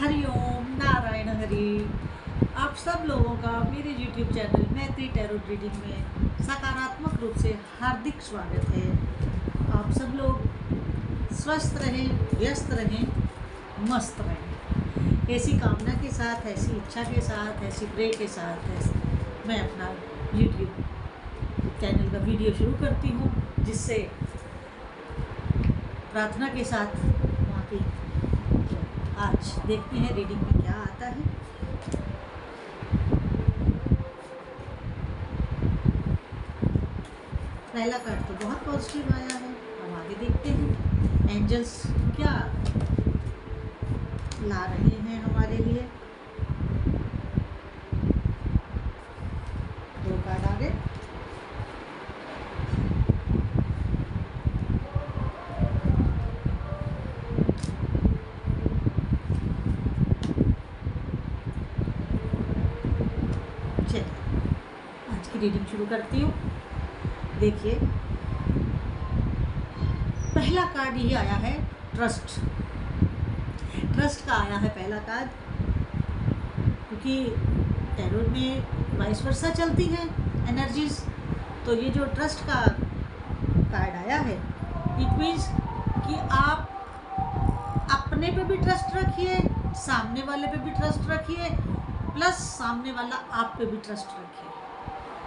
हरिओम नारायण हरि। आप सब लोगों का मेरे YouTube चैनल मैत्री टैरो रीडिंग में सकारात्मक रूप से हार्दिक स्वागत है। आप सब लोग स्वस्थ रहें, व्यस्त रहें, मस्त रहें। ऐसी कामना के साथ, ऐसी इच्छा के साथ, ऐसी प्रे के साथ मैं अपना YouTube चैनल का वीडियो शुरू करती हूँ, जिससे प्रार्थना के साथ वहाँ की आज देखते हैं रीडिंग में क्या आता है। पहला कार्ड तो बहुत पॉजिटिव आया है। अब आगे देखते हैं एंजल्स क्या ला रहे हैं हमारे लिए। दो कार्ड आगे। आज की रीडिंग शुरू करती हूँ। देखिए, पहला कार्ड ये आया है ट्रस्ट। ट्रस्ट का आया है पहला कार्ड, क्योंकि टैरो में वाइस वर्सा चलती है एनर्जीज। तो ये जो ट्रस्ट का कार्ड आया है, इट मीन्स कि आप अपने पे भी ट्रस्ट रखिए, सामने वाले पे भी ट्रस्ट रखिए, प्लस सामने वाला आप पे भी ट्रस्ट रखिए।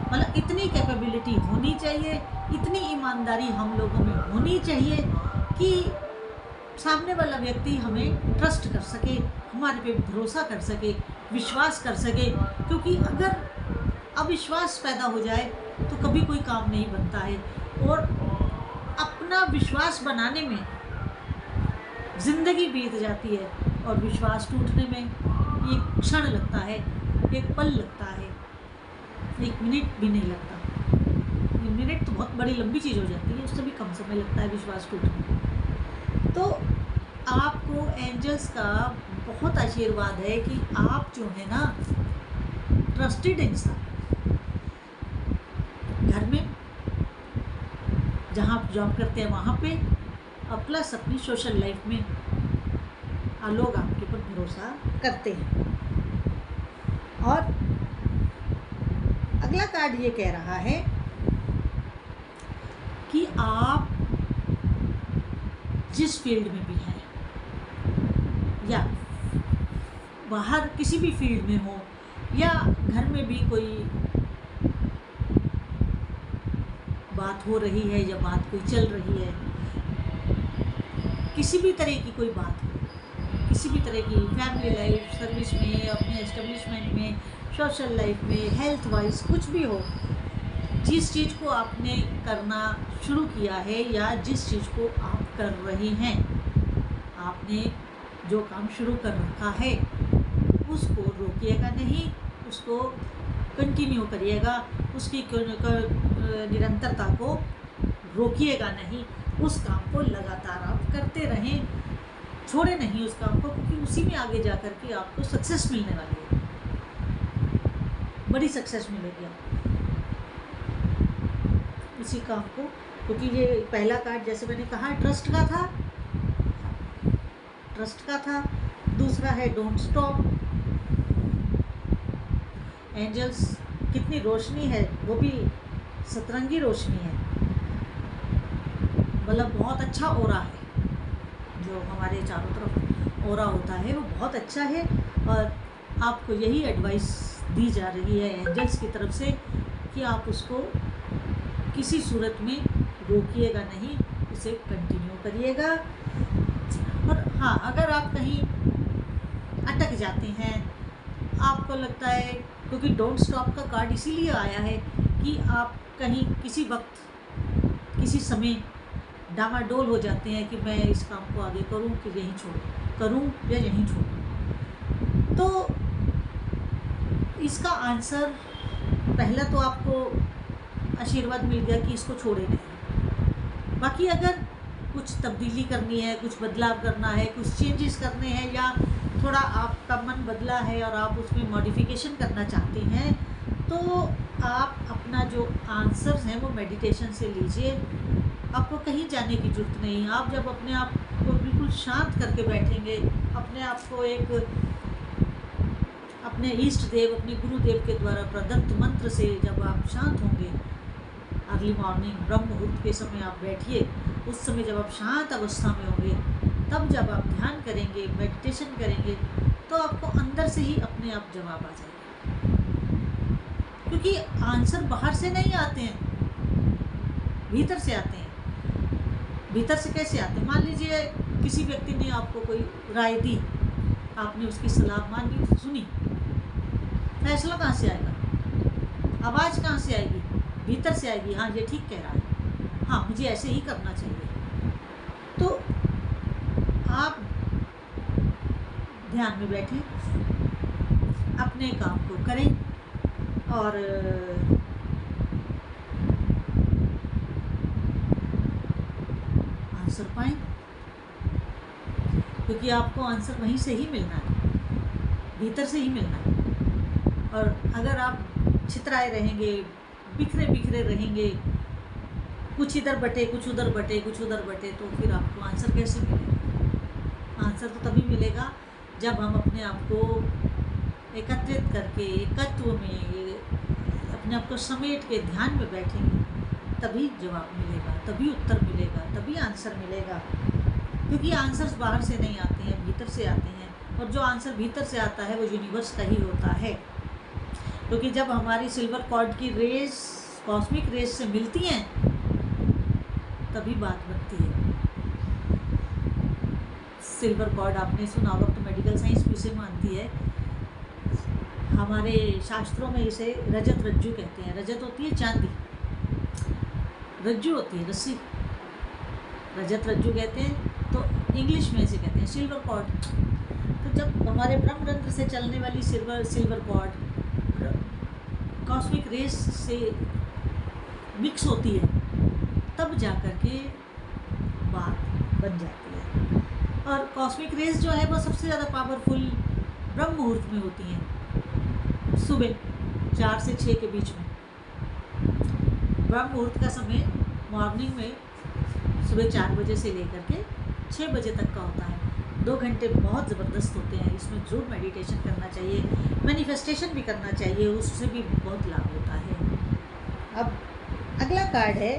मतलब इतनी कैपेबिलिटी होनी चाहिए, इतनी ईमानदारी हम लोगों में होनी चाहिए कि सामने वाला व्यक्ति हमें ट्रस्ट कर सके, हमारे पे भरोसा कर सके, विश्वास कर सके। क्योंकि अगर अविश्वास पैदा हो जाए तो कभी कोई काम नहीं बनता है, और अपना विश्वास बनाने में ज़िंदगी बीत जाती है, और विश्वास टूटने में एक क्षण लगता है, एक पल लगता है, एक मिनट भी नहीं लगता। एक मिनट तो बहुत बड़ी लंबी चीज़ हो जाती है, उससे भी कम समय लगता है विश्वास टूटने में। तो आपको एंजल्स का बहुत आशीर्वाद है कि आप जो है ना, ट्रस्टेड इंसान घर में जहाँ आप जॉब करते हैं वहाँ पे, और प्लस अपनी सोशल लाइफ में लोग आपके ऊपर भरोसा करते हैं। और अगला कार्ड ये कह रहा है कि आप जिस फील्ड में भी हैं, या बाहर किसी भी फील्ड में हो, या घर में भी कोई बात हो रही है या बात कोई चल रही है, किसी भी तरह की कोई बात हो, किसी भी तरह की फैमिली लाइफ, सर्विस में, अपने एस्टेब्लिशमेंट में, सोशल लाइफ में, हेल्थ वाइज कुछ भी हो, जिस चीज़ को आपने करना शुरू किया है या जिस चीज़ को आप कर रहे हैं, आपने जो काम शुरू कर रखा है उसको रोकिएगा नहीं, उसको कंटिन्यू करिएगा, उसकी निरंतरता को रोकिएगा नहीं। उस काम को लगातार आप करते रहें, छोड़े नहीं उस काम को, क्योंकि उसी में आगे जा कर के आपको सक्सेस मिलने वाली है, बड़ी सक्सेस मिलेगी आपको इसी काम को। क्योंकि ये पहला कार्ड, जैसे मैंने कहा, ट्रस्ट का था। दूसरा है डोंट स्टॉप। एंजल्स कितनी रोशनी है, वो भी सतरंगी रोशनी है, मतलब बहुत अच्छा ओरा है। जो हमारे चारों तरफ ओरा होता है वो बहुत अच्छा है, और आपको यही एडवाइस दी जा रही है एंजल्स की तरफ से कि आप उसको किसी सूरत में रोकिएगा नहीं, उसे कंटिन्यू करिएगा। और हाँ, अगर आप कहीं अटक जाते हैं, आपको लगता है, क्योंकि डोंट स्टॉप का कार्ड इसीलिए आया है कि आप कहीं किसी वक्त, किसी समय डामाडोल हो जाते हैं कि मैं इस काम को आगे करूं कि यहीं छोड़ूं, करूं या यहीं छोड़ूं। तो इसका आंसर, पहला तो आपको आशीर्वाद मिल गया कि इसको छोड़े नहीं। बाकी अगर कुछ तब्दीली करनी है, कुछ बदलाव करना है, कुछ चेंजेस करने हैं, या थोड़ा आपका मन बदला है और आप उसमें मॉडिफिकेशन करना चाहते हैं, तो आप अपना जो आंसर्स हैं वो मेडिटेशन से लीजिए। आपको कहीं जाने की ज़रूरत नहीं। आप जब अपने आप को बिल्कुल बिल्कुल शांत करके बैठेंगे, अपने आप को एक अपने इष्ट देव, अपने गुरुदेव के द्वारा प्रदत्त मंत्र से जब आप शांत होंगे, अर्ली मॉर्निंग ब्रह्म मुहूर्त के समय आप बैठिए, उस समय जब आप शांत अवस्था में होंगे, तब जब आप ध्यान करेंगे, मेडिटेशन करेंगे, तो आपको अंदर से ही अपने आप जवाब आ जाएगा। क्योंकि आंसर बाहर से नहीं आते हैं, भीतर से आते हैं। भीतर से कैसे आते हैं? मान लीजिए किसी व्यक्ति ने आपको कोई राय दी, आपने उसकी सलाह मान ली, सुनी, फैसला कहाँ से आएगा? आवाज़ कहाँ से आएगी? भीतर से आएगी, हाँ ये ठीक कह रहा है, हाँ मुझे ऐसे ही करना चाहिए। तो आप ध्यान में बैठें, अपने काम को करें और आंसर पाएं, क्योंकि आपको आंसर वहीं से ही मिलना है, भीतर से ही मिलना है। और अगर आप छितराए रहेंगे, बिखरे बिखरे रहेंगे, कुछ इधर बटे, कुछ उधर बटे, कुछ उधर बटे, तो फिर आपको आंसर कैसे मिलेगा? आंसर तो तभी मिलेगा जब हम अपने आप को एकत्रित करके, एकत्व में अपने आप को समेट के ध्यान में बैठेंगे, तभी जवाब मिलेगा, तभी उत्तर मिलेगा, तभी आंसर मिलेगा। क्योंकि आंसर्स बाहर से नहीं आते हैं, भीतर से आते हैं, और जो आंसर भीतर से आता है वो यूनिवर्स का ही होता है। क्योंकि जब हमारी सिल्वर कॉर्ड की रेस कॉस्मिक रेस से मिलती हैं, तभी बात बनती है। सिल्वर कॉर्ड आपने सुना होगा, तो मेडिकल साइंस भी इसे मानती है। हमारे शास्त्रों में इसे रजत रज्जु कहते हैं। रजत होती है चांदी, रज्जु होती है रस्सी, रजत रज्जु कहते हैं। तो इंग्लिश में इसे कहते हैं सिल्वर कॉर्ड। तो जब हमारे ब्रह्मरंध्र से चलने वाली सिल्वर कॉर्ड कॉस्मिक रेस से मिक्स होती है, तब जाकर के बात बन जाती है। और कॉस्मिक रेस जो है वो सबसे ज़्यादा पावरफुल ब्रह्म मुहूर्त में होती हैं, सुबह 4 से 6 के बीच में। ब्रह्म मुहूर्त का समय मॉर्निंग में सुबह 4 बजे से लेकर के 6 बजे तक का होता है। 2 घंटे बहुत ज़बरदस्त होते हैं। इसमें ज़रूर मेडिटेशन करना चाहिए, मैनिफेस्टेशन भी करना चाहिए, उससे भी बहुत लाभ होता है। अब अगला कार्ड है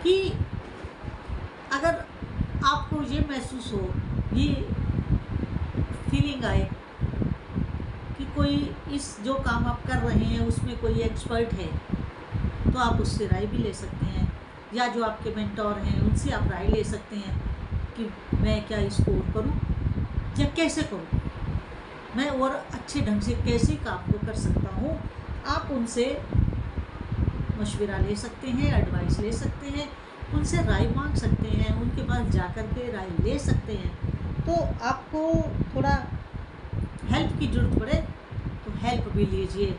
कि अगर आपको ये महसूस हो, ये फीलिंग आए कि कोई इस जो काम आप कर रहे हैं उसमें कोई एक्सपर्ट है, तो आप उससे राय भी ले सकते हैं, या जो आपके मेंटोर हैं उनसे आप राय ले सकते हैं कि मैं क्या इसको करूं या कैसे करूं, मैं और अच्छे ढंग से कैसे काम को कर सकता हूं। आप उनसे मशवरा ले सकते हैं, एडवाइस ले सकते हैं, उनसे राय मांग सकते हैं, उनके पास जाकर के राय ले सकते हैं। तो आपको थोड़ा हेल्प की ज़रूरत पड़े तो हेल्प भी लीजिए,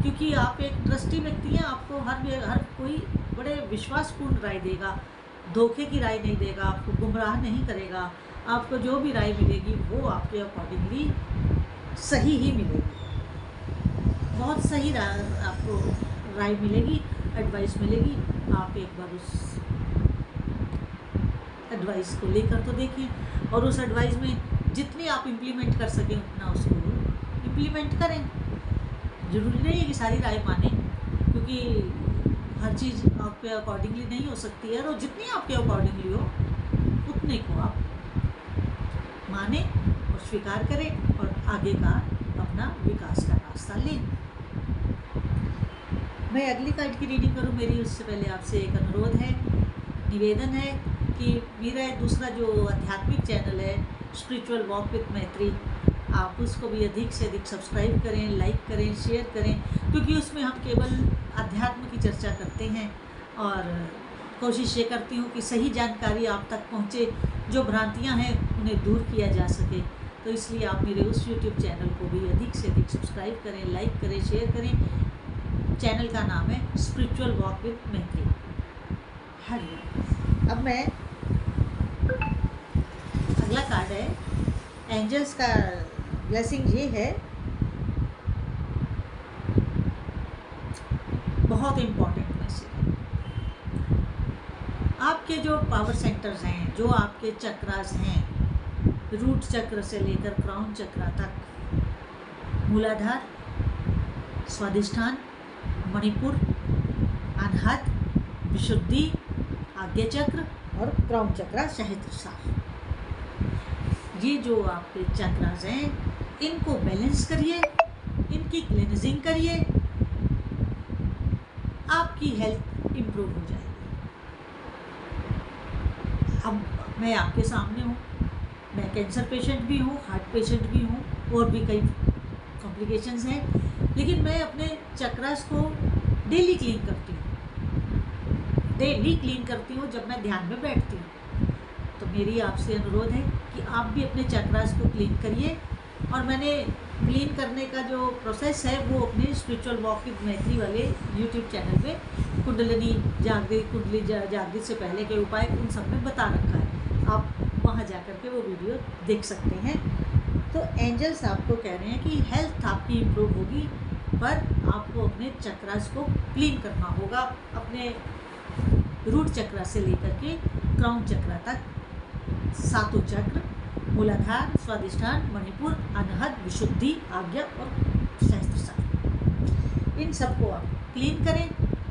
क्योंकि आप एक ट्रस्टी व्यक्ति हैं। आपको हर कोई बड़े विश्वासपूर्ण राय देगा, धोखे की राय नहीं देगा, आपको गुमराह नहीं करेगा। आपको जो भी राय मिलेगी वो आपके अकॉर्डिंगली सही ही मिलेगी, बहुत सही आपको राय मिलेगी, एडवाइस मिलेगी। आप एक बार उस एडवाइस को लेकर तो देखिए, और उस एडवाइस में जितनी आप इम्प्लीमेंट कर सकें उतना उसको इम्प्लीमेंट करें। ज़रूरी नहीं है कि सारी राय माने, क्योंकि हर चीज़ आपके अकॉर्डिंगली नहीं हो सकती है। और जितनी आपके अकॉर्डिंगली हो उतने को आप माने और स्वीकार करें और आगे का अपना विकास का रास्ता लें। मैं अगली कार्ड की रीडिंग करूं, मेरी उससे पहले आपसे एक अनुरोध है, निवेदन है कि मेरा दूसरा जो आध्यात्मिक चैनल है स्पिरिचुअल वॉक विद मैत्री, आप उसको भी अधिक से अधिक सब्सक्राइब करें, लाइक करें, शेयर करें, क्योंकि उसमें हम केवल अध्यात्म की चर्चा करते हैं और कोशिश ये करती हूँ कि सही जानकारी आप तक पहुँचे, जो भ्रांतियाँ हैं उन्हें दूर किया जा सके। तो इसलिए आप मेरे उस यूट्यूब चैनल को भी अधिक से अधिक सब्सक्राइब करें, लाइक करें, शेयर करें। चैनल का नाम है स्पिरिचुअल वॉक विद मैत्री। हरिओम। अब मैं अगला कार्ड है, एंजल्स का ब्लेसिंग ये है, बहुत इम्पॉर्टेंट मैसेज। आपके जो पावर सेंटर्स हैं, जो आपके चक्रास हैं, रूट चक्र से लेकर क्राउन चक्र तक, मूलाधार, स्वादिष्ठान, मणिपुर, अनाहत, विशुद्धि, आज्ञा चक्र और क्राउन चक्र, सहस्त्रसार, ये जो आपके चक्रास हैं इनको बैलेंस करिए, इनकी क्लींजिंग करिए, आपकी हेल्थ इम्प्रूव हो जाएगी। अब मैं आपके सामने हूँ, मैं कैंसर पेशेंट भी हूँ, हार्ट पेशेंट भी हूँ, और भी कई कॉम्प्लिकेशंस हैं, लेकिन मैं अपने चक्रास को डेली क्लीन करती हूँ, डेली क्लीन करती हूँ जब मैं ध्यान में बैठती हूँ। तो मेरी आपसे अनुरोध है कि आप भी अपने चक्रास को क्लीन करिए। और मैंने क्लीन करने का जो प्रोसेस है वो अपने स्पिरिचुअल वॉक विद मैत्री वाले यूट्यूब चैनल पे कुंडलिनी जागृत, कुंडली जागृत से पहले के उपाय, उन सब में बता रखा है, आप वहाँ जा कर के वो वीडियो देख सकते हैं। तो एंजल्स आपको कह रहे हैं कि हेल्थ आपकी इम्प्रूव होगी, पर आपको अपने चक्रास को क्लीन करना होगा, अपने रूट चक्र से लेकर के क्राउन चक्र तक, सातों चक्र, मूलाधार, स्वादिष्ठान, मणिपुर, अनाहत, विशुद्धि, आज्ञा और सहस्त्रसार, इन सबको आप क्लीन करें,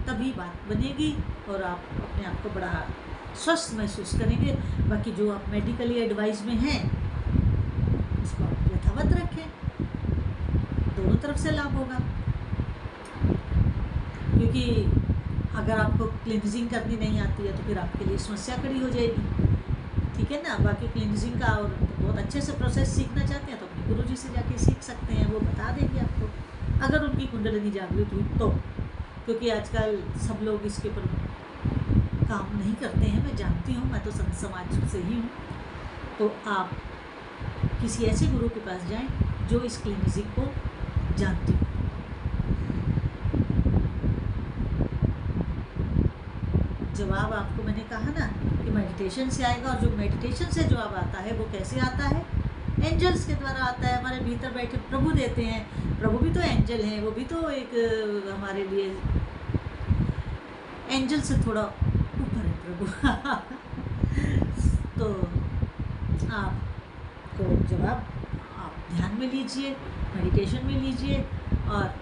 तभी बात बनेगी और आप अपने आप को बड़ा स्वस्थ महसूस करेंगे। बाकी जो आप मेडिकली एडवाइस में हैं उसको आप यथावत रखें, दोनों तरफ से लाभ होगा। क्योंकि अगर आपको क्लींजिंग करनी नहीं आती है तो फिर आपके लिए समस्या खड़ी हो जाएगी, ठीक है ना। बाकी क्लींजिंग का और बहुत अच्छे से प्रोसेस सीखना चाहते हैं तो अपने गुरुजी से जाके सीख सकते हैं, वो बता देंगे आपको, अगर उनकी कुंडलिनी जागृत हुई तो। क्योंकि आजकल सब लोग इसके ऊपर काम नहीं करते हैं, मैं जानती हूँ, मैं तो संत समाज से ही हूँ। तो आप किसी ऐसे गुरु के पास जाएं जो इस क्लींजिंग को जानती हो। जवाब आपको मैंने कहा ना कि मेडिटेशन से आएगा, और जो मेडिटेशन से जवाब आता है वो कैसे आता है? एंजल्स के द्वारा आता है, हमारे भीतर बैठे प्रभु देते हैं। प्रभु भी तो एंजल हैं, वो भी तो एक हमारे लिए एंजल से थोड़ा ऊपर है प्रभु। तो आपको जवाब आप ध्यान में लीजिए, मेडिटेशन में लीजिए, और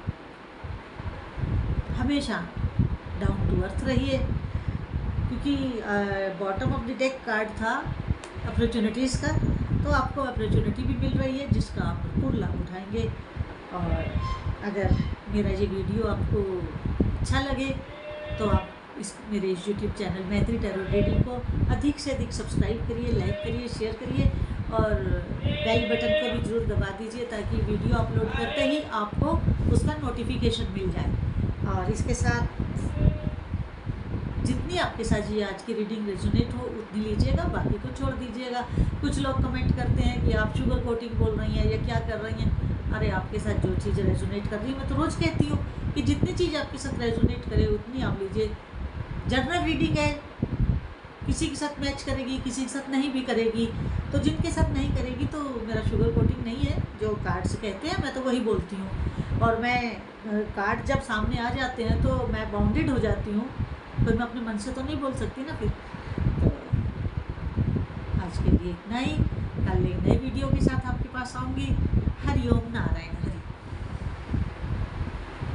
हमेशा डाउन टू अर्थ रहिए। क्योंकि bottom of the deck card था अपॉर्चुनिटीज़ का, तो आपको अपॉर्चुनिटी भी मिल रही है जिसका आप भरपूर लाभ उठाएंगे। और अगर मेरा ये वीडियो आपको अच्छा लगे तो आप मेरे इस यूट्यूब चैनल मैत्री टैरो रीडिंग को अधिक से अधिक सब्सक्राइब करिए, लाइक करिए, शेयर करिए, और बेल बटन को भी ज़रूर दबा दीजिए ताकि वीडियो अपलोड करते ही आपको उसका नोटिफिकेशन मिल जाए। और इसके साथ जितनी आपके साथ ये आज की रीडिंग रेजोनेट हो उतनी लीजिएगा, बाकी को छोड़ दीजिएगा। कुछ लोग कमेंट करते हैं कि आप शुगर कोटिंग बोल रही हैं या क्या कर रही हैं। अरे आपके साथ जो चीज़ रेजोनेट कर रही है, मैं तो रोज़ कहती हूँ कि जितनी चीज़ आपके साथ रेजोनेट करे उतनी आप लीजिए। जनरल रीडिंग है, किसी के साथ मैच करेगी, किसी के साथ नहीं भी करेगी। तो जिनके साथ नहीं करेगी तो मेरा शुगर कोटिंग नहीं है, जो कार्ड्स कहते हैं मैं तो वही बोलती हूँ। और मैं कार्ड जब सामने आ जाते हैं तो मैं बाउंडेड हो जाती हूँ, फिर मैं अपने मन से तो नहीं बोल सकती ना। फिर तो आज के लिए इतना ही, कल एक नए वीडियो के साथ आपके पास आऊँगी। हरिओम नारायण हरि।